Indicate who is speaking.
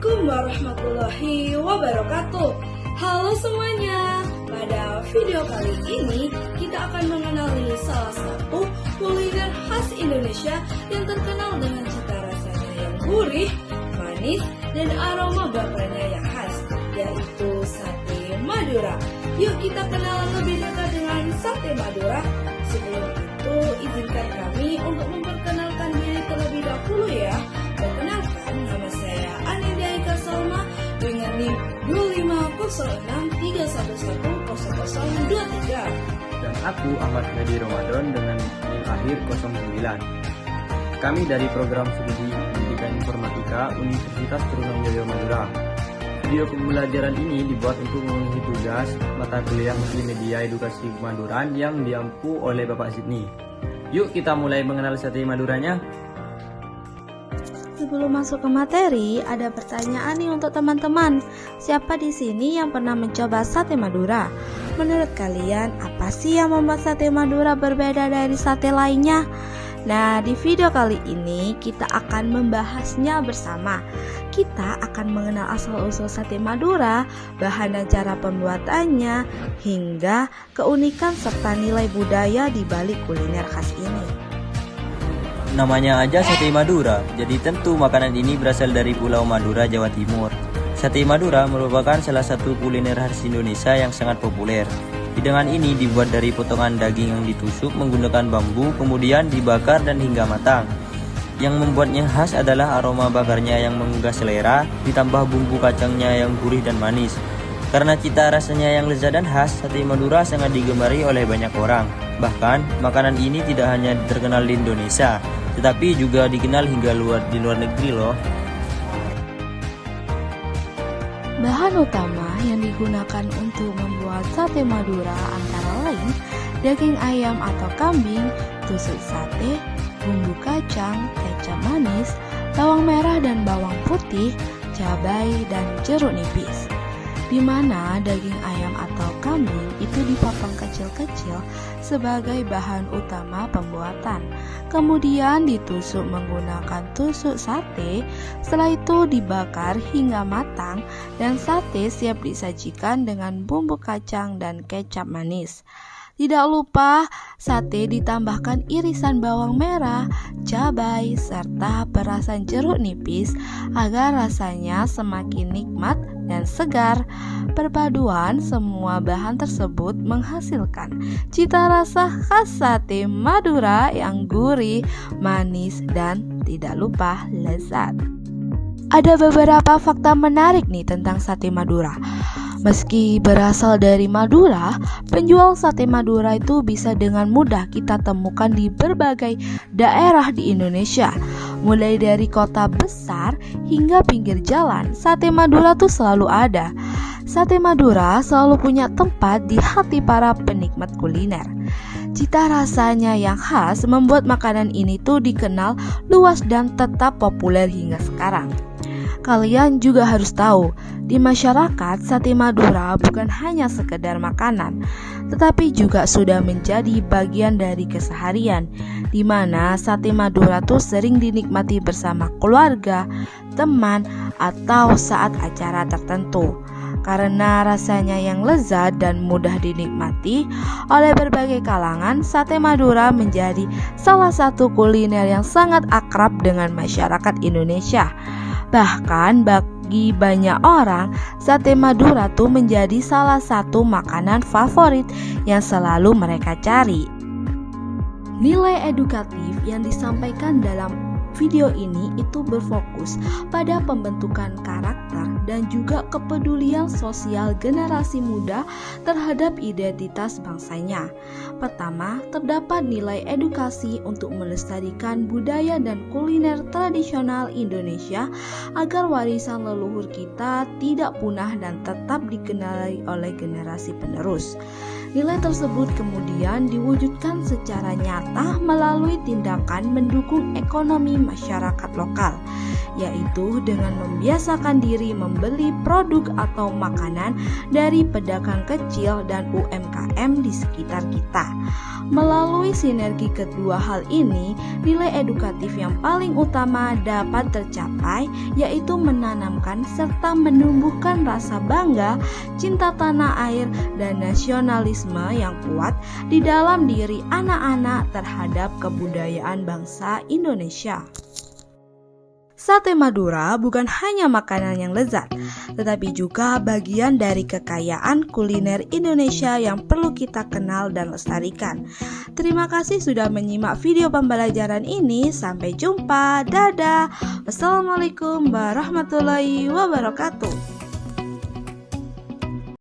Speaker 1: Assalamualaikum warahmatullahi wabarakatuh. Halo semuanya. Pada video kali ini kita akan mengenali salah satu kuliner khas Indonesia yang terkenal dengan cita rasanya yang gurih, manis, dan aroma bakarnya yang khas, yaitu sate Madura. Yuk kita kenalan lebih dekat dengan sate Madura. Sebelum itu izinkan kami untuk memperkenalkan diri terlebih dahulu ya. Perkenalkan, nama saya Anindya Ika Salma dengan NIM 250631100023.
Speaker 2: Dan aku Ahmad Hadi Ramadan dengan NIM akhir 09. Kami dari program studi Pendidikan Informatika Universitas Trunojoyo Madura. Video pembelajaran ini dibuat untuk memenuhi tugas mata kuliah Multimedia Edukasi Kemaduran yang diampu oleh Bapak Sidney. Yuk kita mulai mengenal sate Maduranya.
Speaker 3: Sebelum masuk ke materi, ada pertanyaan nih untuk teman-teman. Siapa di sini yang pernah mencoba sate Madura? Menurut kalian, apa sih yang membuat sate Madura berbeda dari sate lainnya? Nah, di video kali ini kita akan membahasnya bersama. Kita akan mengenal asal-usul sate Madura, bahan dan cara pembuatannya, hingga keunikan serta nilai budaya di balik kuliner khas ini.
Speaker 2: Namanya aja sate Madura, jadi tentu makanan ini berasal dari Pulau Madura, Jawa Timur. Sate Madura merupakan salah satu kuliner khas Indonesia yang sangat populer. Hidangan ini dibuat dari potongan daging yang ditusuk menggunakan bambu, kemudian dibakar dan hingga matang. Yang membuatnya khas adalah aroma bakarnya yang menggugah selera, ditambah bumbu kacangnya yang gurih dan manis. Karena cita rasanya yang lezat dan khas, sate Madura sangat digemari oleh banyak orang. Bahkan, makanan ini tidak hanya terkenal di Indonesia, tetapi juga dikenal hingga di luar negeri loh.
Speaker 3: Bahan utama yang digunakan untuk membuat sate Madura antara lain daging ayam atau kambing, tusuk sate, bumbu kacang, kecap manis, bawang merah dan bawang putih, cabai, dan jeruk nipis. Di mana daging ayam atau kambing itu dipotong kecil-kecil sebagai bahan utama pembuatan. Kemudian ditusuk menggunakan tusuk sate, setelah itu dibakar hingga matang dan sate siap disajikan dengan bumbu kacang dan kecap manis. Tidak lupa sate ditambahkan irisan bawang merah, cabai, serta perasan jeruk nipis agar rasanya semakin nikmat dan segar. Perpaduan semua bahan tersebut menghasilkan cita rasa khas sate Madura yang gurih, manis, dan tidak lupa lezat. Ada beberapa fakta menarik nih tentang sate Madura. Meski berasal dari Madura, penjual sate Madura itu bisa dengan mudah kita temukan di berbagai daerah di Indonesia. Mulai dari kota besar hingga pinggir jalan, sate Madura tuh selalu ada. Sate Madura selalu punya tempat di hati para penikmat kuliner. Cita rasanya yang khas membuat makanan ini tuh dikenal luas dan tetap populer hingga sekarang. Kalian juga harus tahu, di masyarakat sate Madura bukan hanya sekedar makanan, tetapi juga sudah menjadi bagian dari keseharian, di mana sate Madura tuh sering dinikmati bersama keluarga, teman, atau saat acara tertentu. Karena rasanya yang lezat dan mudah dinikmati oleh berbagai kalangan, sate Madura menjadi salah satu kuliner yang sangat akrab dengan masyarakat Indonesia. Bahkan bagi banyak orang, sate Madura tuh menjadi salah satu makanan favorit yang selalu mereka cari. Nilai edukatif yang disampaikan dalam video ini itu berfokus pada pembentukan karakter dan juga kepedulian sosial generasi muda terhadap identitas bangsanya. Pertama, terdapat nilai edukasi untuk melestarikan budaya dan kuliner tradisional Indonesia agar warisan leluhur kita tidak punah dan tetap dikenali oleh generasi penerus. Nilai tersebut kemudian diwujudkan secara nyata melalui tindakan mendukung ekonomi masyarakat lokal, yaitu dengan membiasakan diri membeli produk atau makanan dari pedagang kecil dan UMKM di sekitar kita. Melalui sinergi kedua hal ini, nilai edukatif yang paling utama dapat tercapai, yaitu menanamkan serta menumbuhkan rasa bangga, cinta tanah air, dan nasionalisme yang kuat di dalam diri anak-anak terhadap kebudayaan bangsa Indonesia. Sate Madura bukan hanya makanan yang lezat, tetapi juga bagian dari kekayaan kuliner Indonesia yang perlu kita kenal dan lestarikan. Terima kasih sudah menyimak video pembelajaran ini. Sampai jumpa. Dadah. Wassalamualaikum warahmatullahi wabarakatuh.